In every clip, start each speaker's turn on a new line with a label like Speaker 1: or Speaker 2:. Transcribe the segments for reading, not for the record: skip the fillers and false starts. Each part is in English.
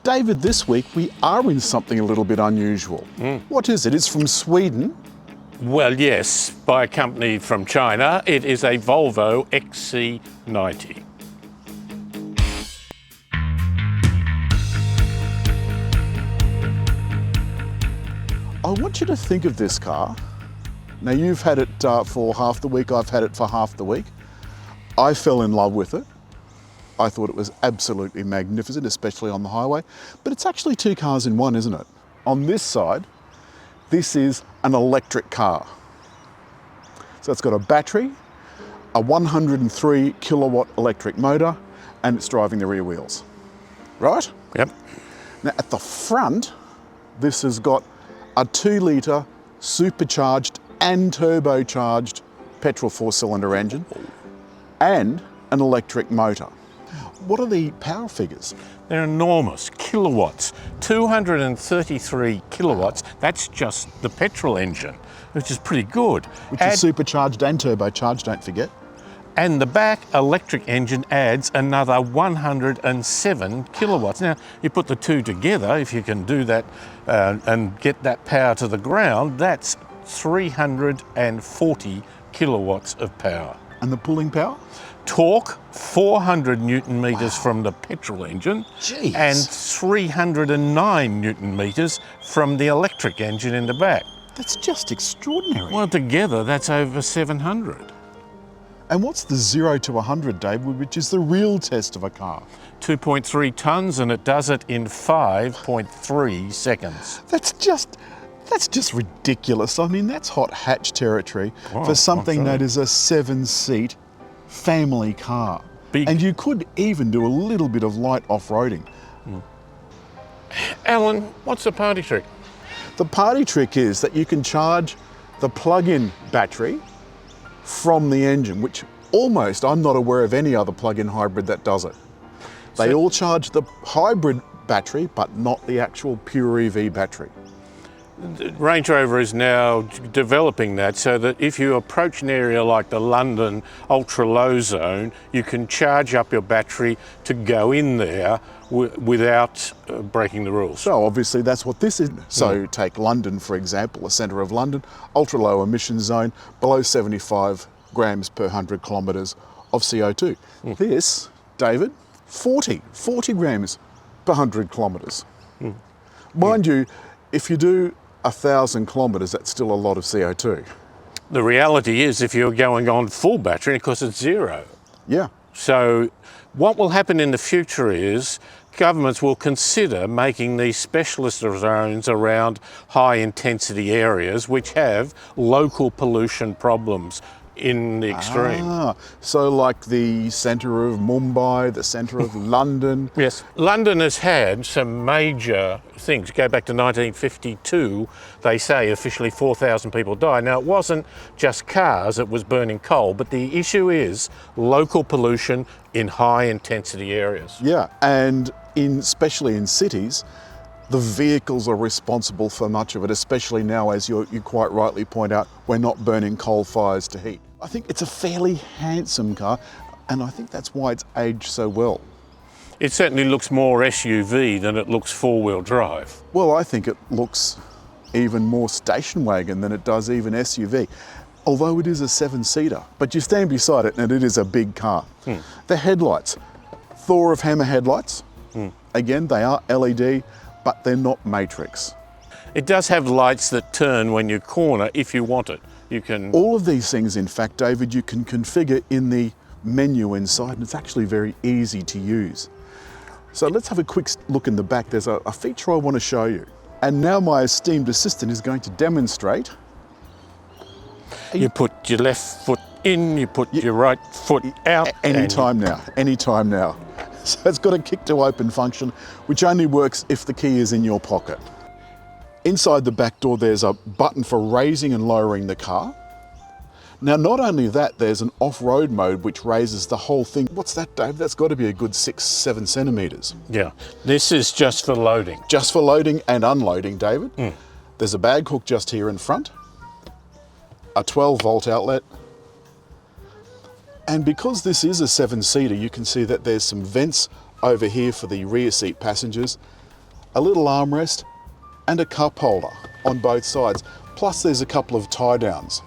Speaker 1: David, this week we are in something a little bit unusual. What is it? It's from Sweden.
Speaker 2: Well, yes, by a company from China. It is a Volvo XC90.
Speaker 1: I want you to think of this car. Now, you've had it for half the week, I've had it for half the week. I fell in love with it. I thought it was absolutely magnificent, especially on the highway. But it's actually two cars in one, isn't it? On this side, this is an electric car. So it's got a battery, a 103 kilowatt electric motor, and it's driving the rear wheels, right?
Speaker 2: Yep.
Speaker 1: Now at the front, this has got a 2-litre supercharged and turbocharged petrol 4-cylinder engine and an electric motor. What are the power figures?
Speaker 2: They're enormous. Kilowatts. 233 kilowatts. That's just the petrol engine, which is pretty good.
Speaker 1: Which is supercharged and turbocharged, don't forget.
Speaker 2: And the back electric engine adds another 107 kilowatts. Now, you put the two together, if you can do that and get that power to the ground, that's 340 kilowatts of power.
Speaker 1: And the pulling power?
Speaker 2: Torque, 400 newton meters from the petrol engine.
Speaker 1: Jeez.
Speaker 2: And 309 newton meters from the electric engine in the back.
Speaker 1: That's just extraordinary.
Speaker 2: Well, together that's over 700.
Speaker 1: And what's the 0 to 100, David, which is the real test of a car?
Speaker 2: 2.3 tonnes, and it does it in 5.3 seconds.
Speaker 1: That's just ridiculous. I mean, that's hot hatch territory for something that is a 7-seat family car.
Speaker 2: Big.
Speaker 1: And you could even do a little bit of light off-roading.
Speaker 2: Alan, what's the party trick?
Speaker 1: The party trick is that you can charge the plug-in battery from the engine, which almost, I'm not aware of any other plug-in hybrid that does it. They all charge the hybrid battery, but not the actual pure EV battery.
Speaker 2: Range Rover is now developing that so that if you approach an area like the London ultra-low zone, you can charge up your battery to go in there without breaking the rules.
Speaker 1: So obviously that's what this is. So take London, for example, the centre of London, ultra-low emission zone, below 75 grams per 100 kilometres of CO2. This, David, 40 grams per 100 kilometres. Mind you, if you do 1,000 kilometres, that's still a lot of CO2.
Speaker 2: The reality is if you're going on full battery, of course it's zero.
Speaker 1: Yeah.
Speaker 2: So what will happen in the future is governments will consider making these specialist zones around high intensity areas which have local pollution problems in the extreme.
Speaker 1: So like the centre of Mumbai, the centre of London.
Speaker 2: Yes, London has had some major things. Go back to 1952, they say officially 4,000 people died. Now, it wasn't just cars, it was burning coal, but the issue is local pollution in high intensity areas.
Speaker 1: Yeah, and especially in cities, the vehicles are responsible for much of it, especially now, as you quite rightly point out, we're not burning coal fires to heat. I think it's a fairly handsome car, and I think that's why it's aged so well.
Speaker 2: It certainly looks more SUV than it looks four-wheel drive.
Speaker 1: Well, I think it looks even more station wagon than it does even SUV, although it is a 7-seater. But you stand beside it and it is a big car. The headlights, Thor of Hammer headlights. Again, they are LED, but they're not matrix.
Speaker 2: It does have lights that turn when you corner if you want it. You can...
Speaker 1: All of these things, in fact, David, you can configure in the menu inside, and it's actually very easy to use. So let's have a quick look in the back. There's a feature I want to show you. And now my esteemed assistant is going to demonstrate.
Speaker 2: You put your left foot in, you put your right foot out.
Speaker 1: Anytime now. So it's got a kick to open function, which only works if the key is in your pocket. Inside the back door, there's a button for raising and lowering the car. Now, not only that, there's an off-road mode which raises the whole thing. What's that, Dave? That's got to be a good 6-7 centimetres.
Speaker 2: Yeah, this is just for loading.
Speaker 1: Just for loading and unloading, David. There's a bag hook just here in front, a 12-volt outlet, and because this is a 7-seater, you can see that there's some vents over here for the rear seat passengers. a little armrest and a cup holder on both sides. Plus there's a couple of tie downs.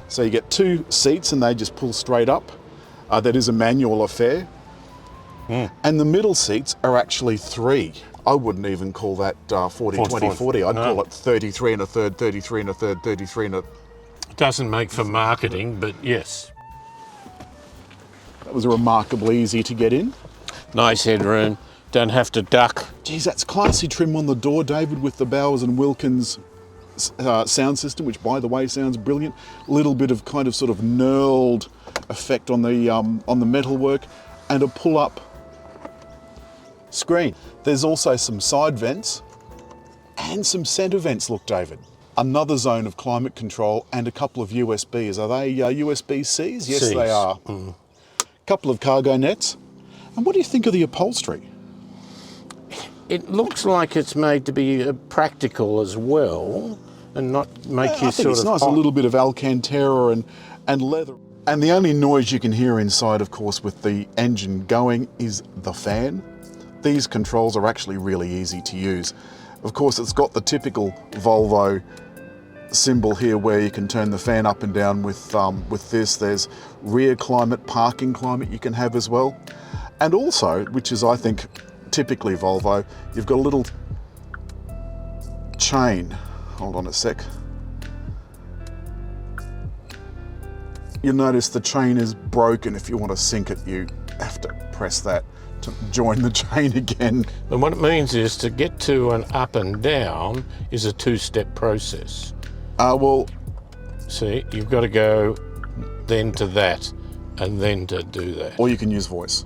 Speaker 1: So you get 2 seats and they just pull straight up. That is a manual affair. And the middle seats are actually 3. I wouldn't even call that 40-20-40. I'd call it 33 and a third, 33 and a third, 33 and a...
Speaker 2: It doesn't make for marketing, but yes.
Speaker 1: That was remarkably easy to get in.
Speaker 2: Nice headroom, don't have to duck.
Speaker 1: Geez, that's classy trim on the door, David, with the Bowers and Wilkins sound system, which by the way sounds brilliant. A little bit of kind of sort of knurled effect on the metalwork, and a pull-up screen. There's also some side vents and some centre vents, look, David. Another zone of climate control and a couple of USBs. Are they USB-Cs? Yes,
Speaker 2: Cs.
Speaker 1: they are. Couple of cargo nets. And what do you think of the upholstery?
Speaker 2: It looks like it's made to be practical as well, and not make you
Speaker 1: I think
Speaker 2: sort
Speaker 1: it's
Speaker 2: of
Speaker 1: nice,
Speaker 2: hot.
Speaker 1: a little bit of Alcantara and leather. And the only noise you can hear inside, of course, with the engine going is the fan. These controls are actually really easy to use. Of course, it's got the typical Volvo symbol here where you can turn the fan up and down with this. There's rear climate, parking climate you can have as well. And also, which is I think typically Volvo, you've got a little chain. Hold on a sec. You'll notice the chain is broken. If you want to sync it, you have to press that to join the chain again.
Speaker 2: And what it means is to get to an up and down is a 2-step process.
Speaker 1: Well,
Speaker 2: See, you've got to go then to that and then to do that.
Speaker 1: or you can use voice.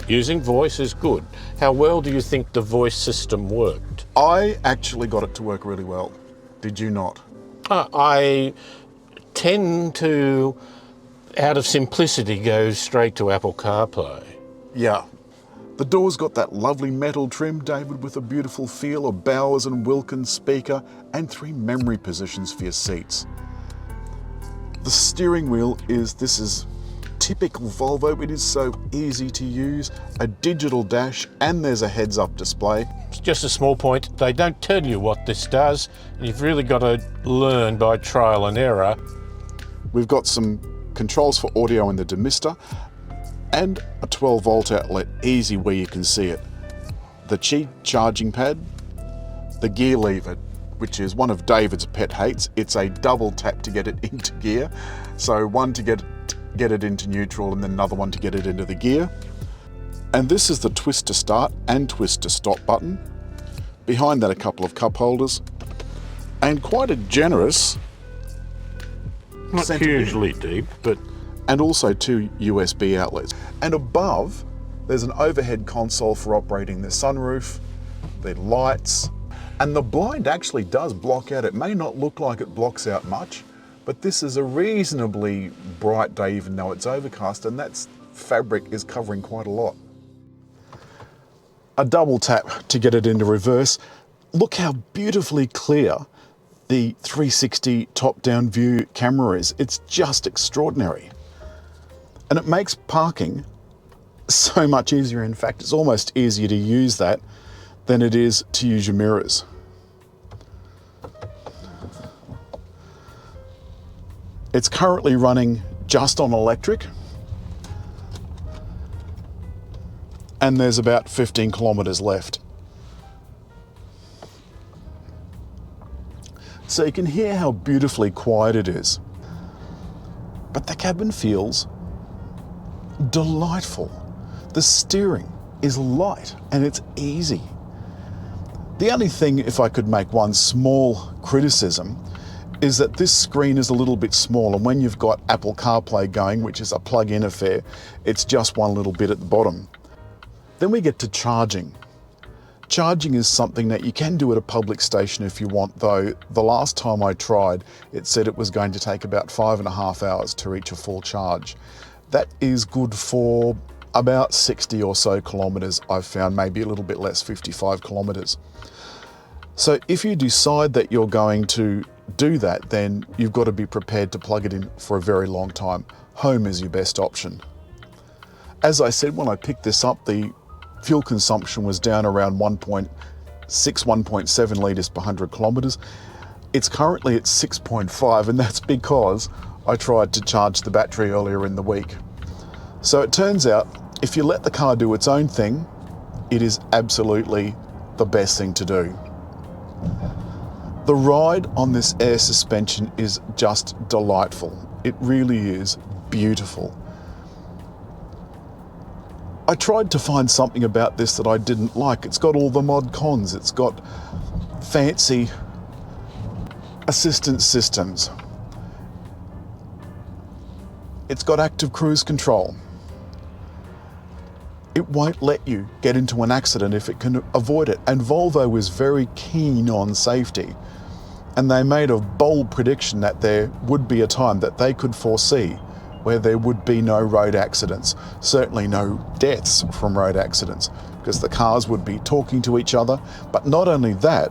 Speaker 2: Using voice is good. How well do you think the voice system worked?
Speaker 1: I actually got it to work really well. Did you not?
Speaker 2: I tend to, out of simplicity, go straight to Apple CarPlay.
Speaker 1: Yeah. The door's got that lovely metal trim, David, with a beautiful feel, a Bowers and Wilkins speaker, and 3 memory positions for your seats. The steering wheel this is typical Volvo. It is so easy to use. A digital dash, and there's a heads-up display.
Speaker 2: It's just a small point. They don't tell you what this does, and you've really got to learn by trial and error.
Speaker 1: We've got some controls for audio in the demister, and a 12-volt outlet, easy where you can see it. The Qi charging pad, the gear lever, which is one of David's pet hates. It's a double tap to get it into gear. So one to get it into neutral, and then another one to get it into the gear. And this is the twist to start and twist to stop button. Behind that, a couple of cup holders, and quite a generous
Speaker 2: Not
Speaker 1: centre
Speaker 2: hugely deep, but
Speaker 1: and also 2 USB outlets. And above, there's an overhead console for operating the sunroof, the lights, and the blind actually does block out. It may not look like it blocks out much, but this is a reasonably bright day even though it's overcast, and that fabric is covering quite a lot. A double tap to get it into reverse. Look how beautifully clear the 360 top-down view camera is. It's just extraordinary. And it makes parking so much easier. In fact, it's almost easier to use that than it is to use your mirrors. It's currently running just on electric, and there's about 15 kilometers left. So you can hear how beautifully quiet it is. But the cabin feels delightful. The steering is light and it's easy. The only thing, if I could make one small criticism, is that this screen is a little bit small, and when you've got Apple CarPlay going, which is a plug-in affair, it's just one little bit at the bottom. Then we get to charging. Charging is something that you can do at a public station if you want, though the last time I tried, it said it was going to take about 5.5 hours to reach a full charge. That is good for about 60 or so kilometers, I've found, maybe a little bit less, 55 kilometers. So if you decide that you're going to do that, then you've got to be prepared to plug it in for a very long time. Home is your best option. As I said, when I picked this up, the Fuel consumption was down around 1.6, 1.7 litres per 100 kilometres. It's currently at 6.5, and that's because I tried to charge the battery earlier in the week. So it turns out, if you let the car do its own thing, it is absolutely the best thing to do. The ride on this air suspension is just delightful. It really is beautiful. I tried to find something about this that I didn't like. It's got all the mod cons. It's got fancy assistance systems. It's got active cruise control. It won't let you get into an accident if it can avoid it. And Volvo is very keen on safety. And they made a bold prediction that there would be a time that they could foresee where there would be no road accidents, certainly no deaths from road accidents, because the cars would be talking to each other. But not only that,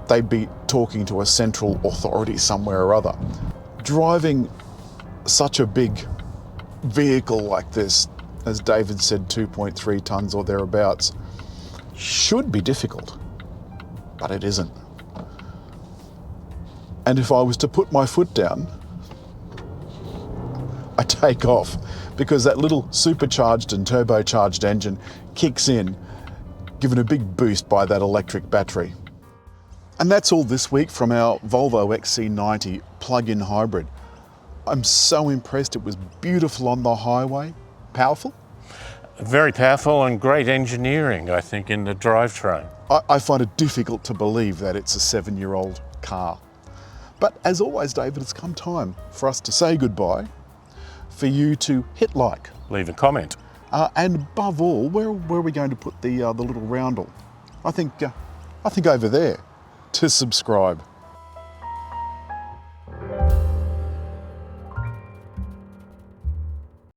Speaker 1: they'd be talking to a central authority somewhere or other. Driving such a big vehicle like this, as David said, 2.3 tonnes or thereabouts, should be difficult, but it isn't. And if I was to put my foot down, I take off, because that little supercharged and turbocharged engine kicks in, given a big boost by that electric battery. And that's all this week from our Volvo XC90 plug-in hybrid. I'm so impressed. It was beautiful on the highway, powerful.
Speaker 2: Very powerful and great engineering, I think, in the drivetrain.
Speaker 1: I find it difficult to believe that it's a 7-year-old car. But as always, David, it's come time for us to say goodbye, for you to hit like.
Speaker 2: Leave a comment.
Speaker 1: And above all, where are we going to put the little roundel? I think over there, to subscribe.